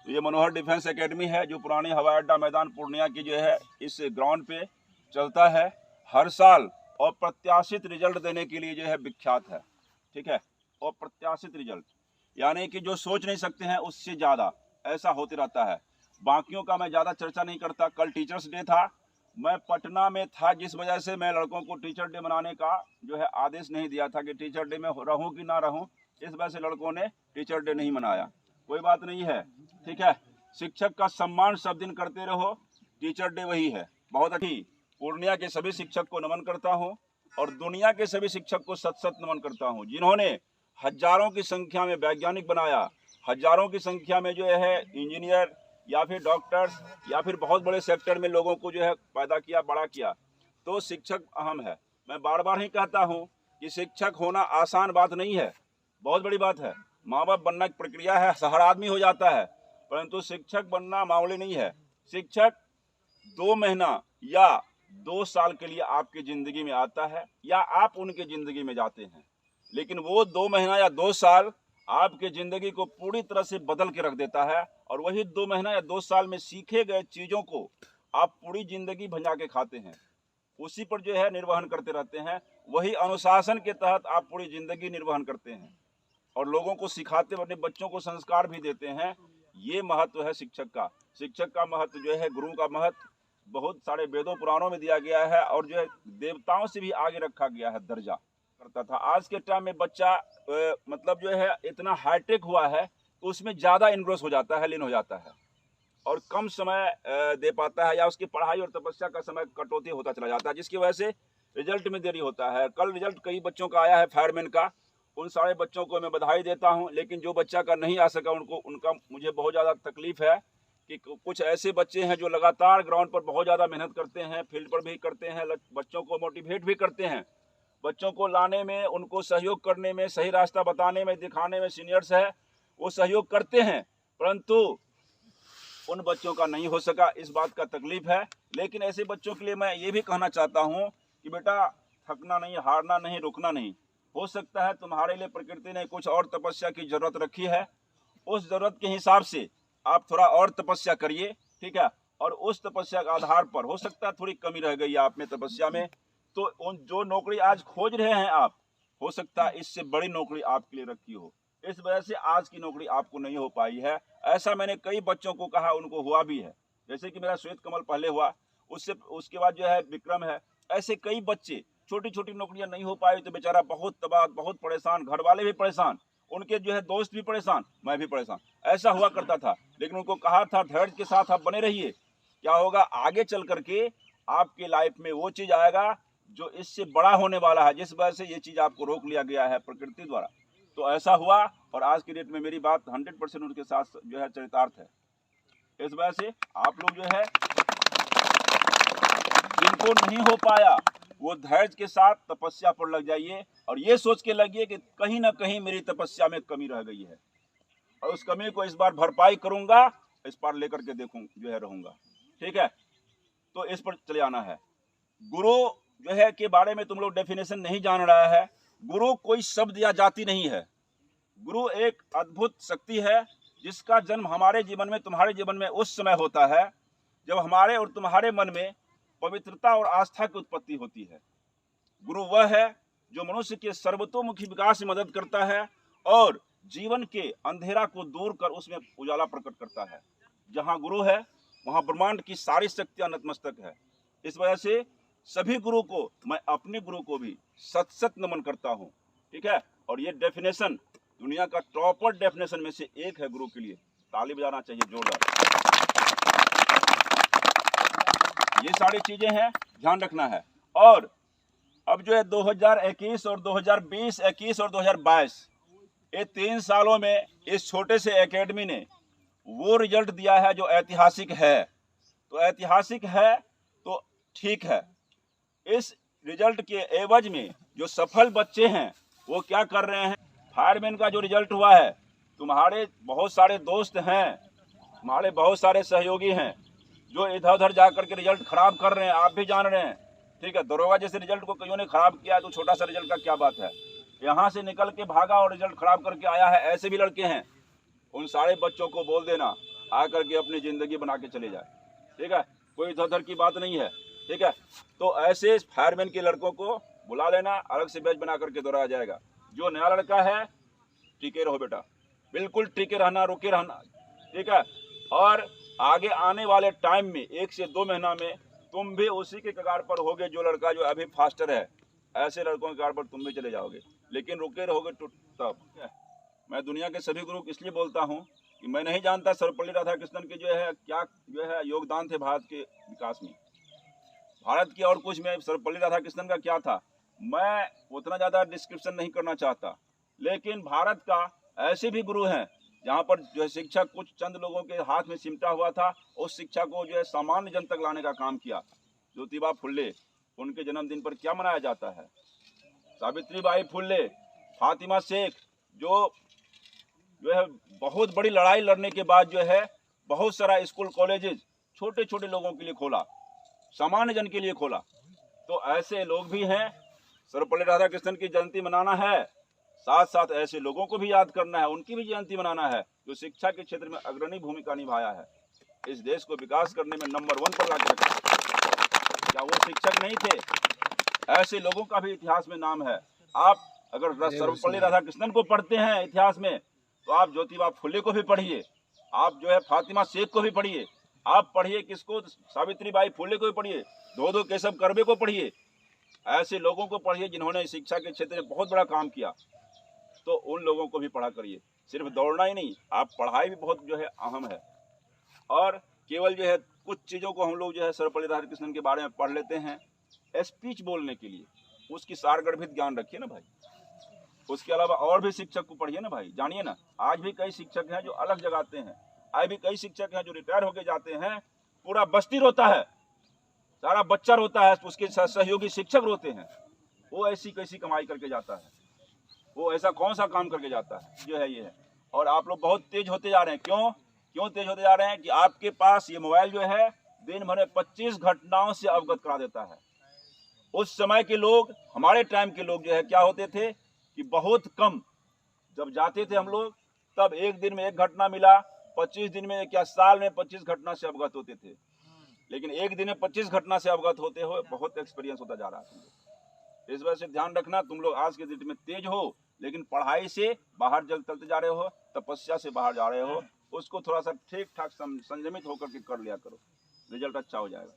तो ये मनोहर defence academy है जो पुराने हवाई अड्डा मैदान पूर्णिया की जो है इस ग्राउंड पे चलता है हर साल और प्रत्याशित रिजल्ट देने के लिए जो है विख्यात है। ठीक है, और प्रत्याशित रिजल्ट यानी कि जो सोच नहीं सकते हैं उससे ज़्यादा ऐसा होते रहता है। बाकियों का मैं ज़्यादा चर्चा नहीं करता। कल टीचर्स डे था, मैं पटना में था, जिस वजह से मैं लड़कों को टीचर डे मनाने का जो है आदेश नहीं दिया था कि टीचर डे में रहूं कि ना रहूं। इस वजह से लड़कों ने टीचर डे नहीं मनाया। कोई बात नहीं है, ठीक है। शिक्षक का सम्मान सब दिन करते रहो, टीचर डे वही है। बहुत अच्छी। पूर्णिया के सभी शिक्षक को नमन करता हूँ और दुनिया के सभी शिक्षक को सत सत नमन करता हूँ, जिन्होंने हजारों की संख्या में वैज्ञानिक बनाया, हजारों की संख्या में जो है इंजीनियर या फिर डॉक्टर्स या फिर बहुत बड़े सेक्टर में लोगों को जो है पैदा किया, बड़ा किया। तो शिक्षक अहम है। मैं बार बार ही कहता हूँ कि शिक्षक होना आसान बात नहीं है, बहुत बड़ी बात है। माँ बाप बनना की प्रक्रिया है, हर आदमी हो जाता है, परंतु शिक्षक बनना मामूली नहीं है। शिक्षक 2 महीना या 2 साल के लिए आपकी ज़िंदगी में आता है या आप उनके ज़िंदगी में जाते हैं, लेकिन वो 2 महीना या 2 साल आपके ज़िंदगी को पूरी तरह से बदल के रख देता है। और वही 2 महीना या 2 साल में सीखे गए चीज़ों को आप पूरी ज़िंदगी भंजा के खाते हैं, उसी पर जो है निर्वहन करते रहते हैं। वही अनुशासन के तहत आप पूरी ज़िंदगी निर्वहन करते हैं और लोगों को सिखाते, अपने बच्चों को संस्कार भी देते हैं। ये महत्व है शिक्षक का। शिक्षक का महत्व जो है, गुरु का महत्व बहुत सारे वेदों पुराणों में दिया गया है और जो है देवताओं से भी आगे रखा गया है, दर्जा करता था। आज के टाइम में बच्चा मतलब जो है इतना हाईटेक हुआ है तो उसमें ज़्यादा इन्ग्रोस हो जाता है, लीन हो जाता है और कम समय दे पाता है, या उसकी पढ़ाई और तपस्या का समय कटौती होता चला जाता है, जिसकी वजह से रिजल्ट में देरी होता है। कल रिजल्ट कई बच्चों का आया है फायरमैन का, उन सारे बच्चों को मैं बधाई देता हूं, लेकिन जो बच्चा का नहीं आ सका उनका मुझे बहुत ज़्यादा तकलीफ है कि कुछ ऐसे बच्चे हैं जो लगातार ग्राउंड पर बहुत ज़्यादा मेहनत करते हैं, फील्ड पर भी करते हैं, बच्चों को मोटिवेट भी करते हैं, बच्चों को लाने में, उनको सहयोग करने में, सही रास्ता बताने में, दिखाने में सीनियर्स है वो सहयोग करते हैं, परंतु उन बच्चों का नहीं हो सका, इस बात का तकलीफ है। लेकिन ऐसे बच्चों के लिए मैं ये भी कहना चाहता हूँ कि बेटा थकना नहीं, हारना नहीं, रुकना नहीं। हो सकता है तुम्हारे लिए प्रकृति ने कुछ और तपस्या की जरूरत रखी है, उस जरूरत के हिसाब से आप थोड़ा और तपस्या करिए, ठीक है। और उस तपस्या के आधार पर हो सकता है थोड़ी कमी रह गई आप में तपस्या में, तो उन जो नौकरी आज खोज रहे हैं आप, हो सकता है इससे बड़ी नौकरी आपके लिए रखी हो, इस वजह से आज की नौकरी आपको नहीं हो पाई है। ऐसा मैंने कई बच्चों को कहा, उनको हुआ भी है। जैसे कि मेरा श्वेत कमल पहले हुआ, उसके बाद जो है विक्रम है। ऐसे कई बच्चे, छोटी छोटी नौकरियां नहीं हो पाई तो बेचारा बहुत तबाह, बहुत परेशान, घर वाले भी परेशान, उनके जो है दोस्त भी परेशान, मैं भी परेशान, ऐसा हुआ करता था। लेकिन उनको कहा था धैर्य के साथ आप बने रहिए, क्या होगा आगे चल करके आपके लाइफ में वो चीज़ आएगा जो इससे बड़ा होने वाला है, जिस वजह से ये चीज़ आपको रोक लिया गया है प्रकृति द्वारा। तो ऐसा हुआ और आज की डेट में मेरी बात 100% उनके साथ जो है चरितार्थ है। इस वजह से आप लोग जो है जिनको नहीं हो पाया वो धैर्य के साथ तपस्या पर लग जाइए और ये सोच के लगिए कि कहीं ना कहीं मेरी तपस्या में कमी रह गई है और उस कमी को इस बार भरपाई करूंगा, इस बार लेकर के देखूं जो है रहूंगा, ठीक है। तो इस पर चले आना है। गुरु जो है के बारे में तुम लोग डेफिनेशन नहीं जान रहा है। गुरु कोई शब्द या जाति नहीं है। गुरु एक अद्भुत शक्ति है जिसका जन्म हमारे जीवन में, तुम्हारे जीवन में उस समय होता है जब हमारे और तुम्हारे मन में पवित्रता और आस्था की उत्पत्ति होती है। गुरु वह है जो मनुष्य के सर्वतोमुखी विकास में मदद करता है और जीवन के अंधेरा को दूर कर उसमें उजाला प्रकट करता है। जहाँ गुरु है वहाँ ब्रह्मांड की सारी शक्तियाँ नतमस्तक है। इस वजह से सभी गुरु को, मैं अपने गुरु को भी सत सत नमन करता हूँ, ठीक है। और ये डेफिनेशन दुनिया का टॉपर डेफिनेशन में से एक है गुरु के लिए। ताली बजाना चाहिए जोरदार। ये सारी चीजें हैं, ध्यान रखना है। और अब जो है 2021 और 2020, 21 और 2022, ये 3 सालों में इस छोटे से एकेडमी ने वो रिजल्ट दिया है जो ऐतिहासिक है। तो ऐतिहासिक है तो ठीक है। इस रिजल्ट के एवज में जो सफल बच्चे हैं वो क्या कर रहे हैं। फायरमैन का जो रिजल्ट हुआ है, तुम्हारे बहुत सारे दोस्त हैं, तुम्हारे बहुत सारे सहयोगी हैं जो इधर उधर जा करके रिजल्ट खराब कर रहे हैं, आप भी जान रहे हैं, ठीक है। दरोगा जैसे रिजल्ट को कईयों ने खराब किया तो छोटा सा रिजल्ट का क्या बात है। यहाँ से निकल के भागा और रिजल्ट खराब करके आया है, ऐसे भी लड़के हैं। उन सारे बच्चों को बोल देना आकर के अपनी ज़िंदगी बना के चले जाए। ठीक है, कोई इधर की बात नहीं है। ठीक है, तो ऐसे फायरमैन के लड़कों को बुला लेना, अलग से बैच बना करके दोहराया जाएगा। जो नया लड़का है, टिके रहो बेटा, बिल्कुल टिके रहना, रुके रहना। ठीक है, और आगे आने वाले टाइम में 1 से 2 महीना में तुम भी उसी के कगार पर होगे, जो लड़का जो अभी फास्टर है, ऐसे लड़कों के कगार पर तुम भी चले जाओगे, लेकिन रुके रहोगे तब। मैं दुनिया के सभी गुरु इसलिए बोलता हूँ कि मैं नहीं जानता सर्वपल्ली राधाकृष्णन के जो है क्या जो है योगदान थे भारत के विकास में, भारत की, और कुछ में सर्वपल्ली राधाकृष्णन का क्या था, मैं उतना ज़्यादा डिस्क्रिप्शन नहीं करना चाहता। लेकिन भारत का ऐसे भी गुरु हैं जहाँ पर जो है शिक्षा कुछ चंद लोगों के हाथ में सिमटा हुआ था, उस शिक्षा को जो है सामान्य जन तक लाने का काम किया। ज्योतिबा फुल्ले, उनके जन्मदिन पर क्या मनाया जाता है? सावित्रीबाई फुल्ले, फातिमा शेख, जो है बहुत बड़ी लड़ाई लड़ने के बाद जो है बहुत सारा स्कूल कॉलेजेस छोटे छोटे लोगों के लिए खोला, सामान्य जन के लिए खोला। तो ऐसे लोग भी हैं। सर्वपल्ली राधाकृष्णन की जयंती मनाना है, साथ साथ ऐसे लोगों को भी याद करना है, उनकी भी जयंती मनाना है जो शिक्षा के क्षेत्र में अग्रणी भूमिका निभाया है, इस देश को विकास करने में नंबर 1 पर ला के रखा। क्या वो शिक्षक नहीं थे? ऐसे लोगों का भी इतिहास में नाम है। आप अगर सर्वपल्ली राधाकृष्णन को पढ़ते हैं इतिहास में, तो आप ज्योतिबा फुले को भी पढ़िए, आप जो है फातिमा शेख को भी पढ़िए, आप पढ़िए किसको, सावित्रीबाई फुले को भी पढ़िए, दो केशव कर्वे को पढ़िए। ऐसे लोगों को पढ़िए जिन्होंने शिक्षा के क्षेत्र में बहुत बड़ा काम किया। तो उन लोगों को भी पढ़ा करिए। सिर्फ दौड़ना ही नहीं, आप पढ़ाई भी बहुत जो है अहम है। और केवल जो है कुछ चीज़ों को हम लोग जो है सर्वपल्ली राधाकृष्णन के बारे में पढ़ लेते हैं स्पीच बोलने के लिए, उसकी सारगर्भित ज्ञान रखिए ना भाई। उसके अलावा और भी शिक्षक को पढ़िए ना भाई, जानिए ना। आज भी कई शिक्षक हैं जो अलग जगाते हैं, आज भी कई शिक्षक हैं जो रिटायर होके जाते हैं, पूरा बस्ती रोता है, सारा बच्चा रोता है, उसके सहयोगी शिक्षक रोते हैं। वो ऐसी कैसी कमाई करके जाता है, वो ऐसा कौन सा काम करके जाता है, जो है ये है। और आप लोग बहुत तेज होते जा रहे हैं। क्यों तेज होते जा रहे हैं? कि आपके पास ये मोबाइल जो है दिन भर में 25 घटनाओं से अवगत करा देता है। उस समय के लोग, हमारे टाइम के लोग जो है क्या होते थे कि बहुत कम जब जाते थे हम लोग, तब एक दिन में 1 घटना मिला, 25 दिन में क्या साल में 25 घटना से अवगत होते थे। लेकिन एक दिन में 25 घटना से अवगत होते हुए बहुत एक्सपीरियंस होता जा रहा है। इस वजह से ध्यान रखना, तुम लोग आज के डेट में तेज हो, लेकिन पढ़ाई से बाहर चलते जा रहे हो, तपस्या से बाहर जा रहे हो, उसको थोड़ा सा ठीक ठाक संयमित होकर के कर लिया करो, रिजल्ट अच्छा हो जाएगा।